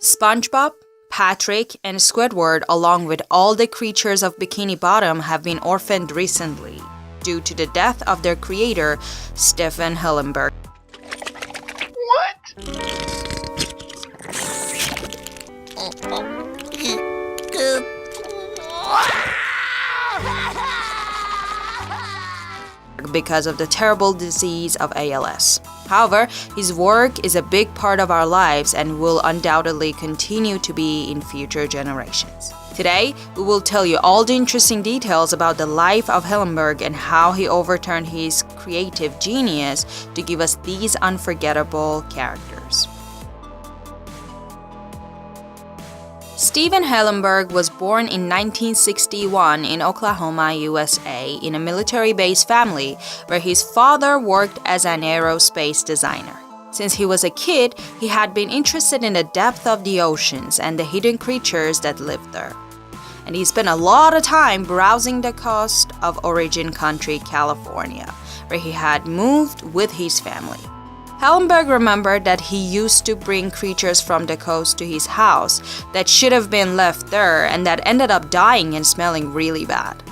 SpongeBob, Patrick, and Squidward, along with all the creatures of Bikini Bottom, have been orphaned recently due to the death of their creator, Stephen Hillenburg. Because of the terrible disease of ALS. However, his work is a big part of our lives and will undoubtedly continue to be in future generations. Today, we will tell you all the interesting details about the life of Hillenburg and how he overturned his creative genius to give us these unforgettable characters. Stephen Hillenburg was born in 1961 in Oklahoma, USA, in a military-based family where his father worked as an aerospace designer. Since he was a kid, he had been interested in the depth of the oceans and the hidden creatures that lived there. And he spent a lot of time browsing the coast of origin country, California, where he had moved with his family. Hillenburg remembered that he used to bring creatures from the coast to his house that should have been left there and that ended up dying and smelling really bad.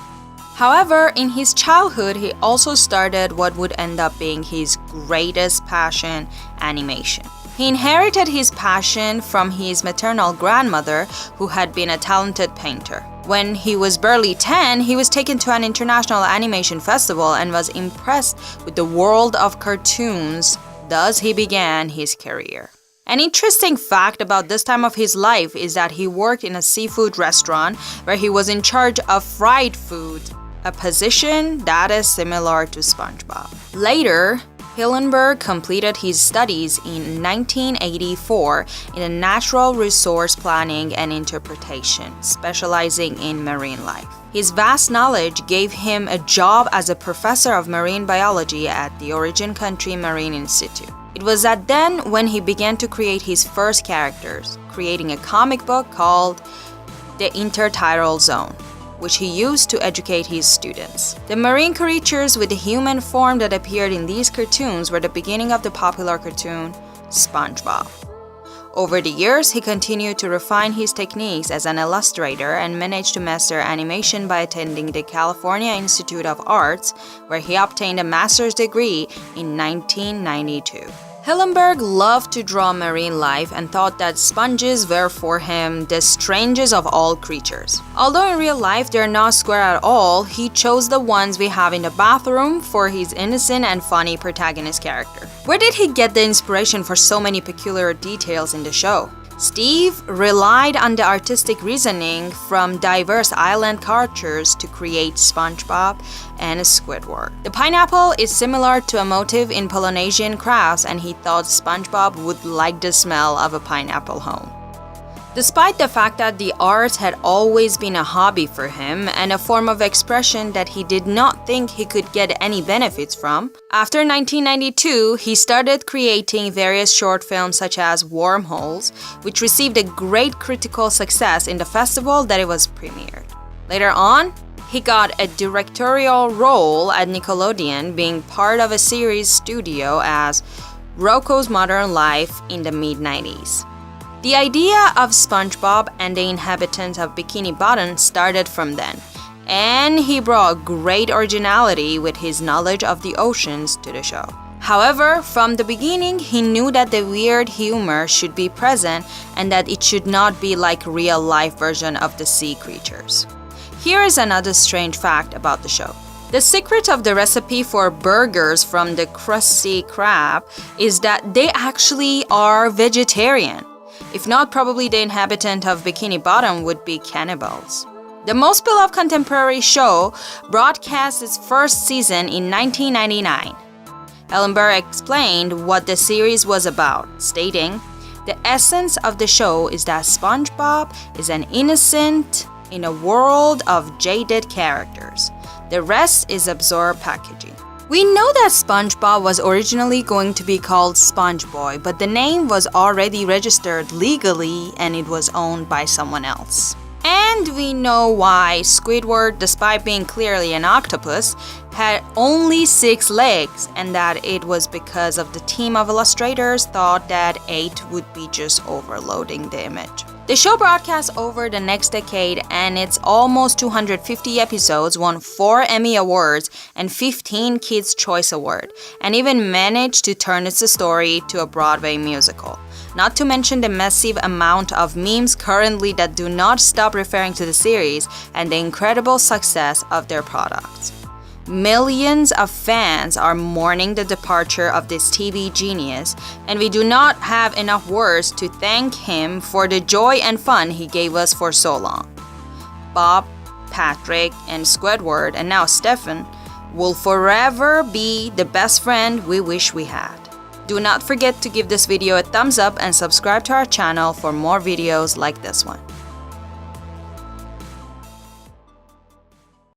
However, in his childhood, he also started what would end up being his greatest passion, animation. He inherited his passion from his maternal grandmother, who had been a talented painter. When he was barely 10, he was taken to an international animation festival and was impressed with the world of cartoons. Thus, he began his career. An interesting fact about this time of his life is that he worked in a seafood restaurant where he was in charge of fried food, a position that is similar to SpongeBob. Later, Hillenburg completed his studies in 1984 in natural resource planning and interpretation, specializing in marine life. His vast knowledge gave him a job as a professor of marine biology at the Origin Country Marine Institute. It was at then when he began to create his first characters, creating a comic book called The Intertidal Zone, which he used to educate his students. The marine creatures with the human form that appeared in these cartoons were the beginning of the popular cartoon SpongeBob. Over the years, he continued to refine his techniques as an illustrator and managed to master animation by attending the California Institute of Arts, where he obtained a master's degree in 1992. Hillenburg loved to draw marine life and thought that sponges were for him the strangest of all creatures. Although in real life they're not square at all, he chose the ones we have in the bathroom for his innocent and funny protagonist character. Where did he get the inspiration for so many peculiar details in the show? Steve relied on the artistic reasoning from diverse island cultures to create SpongeBob and Squidward. The pineapple is similar to a motif in Polynesian crafts, and he thought SpongeBob would like the smell of a pineapple home. Despite the fact that the arts had always been a hobby for him and a form of expression that he did not think he could get any benefits from, after 1992, he started creating various short films such as Wormholes, which received a great critical success in the festival that it was premiered. Later on, he got a directorial role at Nickelodeon, being part of a series studio as Rocko's Modern Life in the mid-90s. The idea of SpongeBob and the inhabitants of Bikini Bottom started from then, and he brought great originality with his knowledge of the oceans to the show. However, from the beginning, he knew that the weird humor should be present and that it should not be like a real-life version of the sea creatures. Here is another strange fact about the show. The secret of the recipe for burgers from the Krusty Krab is that they actually are vegetarian. If not, probably the inhabitant of Bikini Bottom would be cannibals. The most beloved contemporary show broadcast its first season in 1999. Hillenburg explained what the series was about, stating, "The essence of the show is that SpongeBob is an innocent in a world of jaded characters. The rest is absurd packaging." We know that SpongeBob was originally going to be called SpongeBoy, but the name was already registered legally and it was owned by someone else. And we know why Squidward, despite being clearly an octopus, had only 6 legs, and that it was because of the team of illustrators thought that 8 would be just overloading the image. The show broadcast over the next decade, and its almost 250 episodes won 4 Emmy Awards and 15 Kids' Choice Award, and even managed to turn its story to a Broadway musical. Not to mention the massive amount of memes currently that do not stop referring to the series and the incredible success of their products. Millions of fans are mourning the departure of this TV genius, and we do not have enough words to thank him for the joy and fun he gave us for so long. Bob, Patrick, and Squidward, and now Stefan, will forever be the best friend we wish we had. Do not forget to give this video a thumbs up and subscribe to our channel for more videos like this one.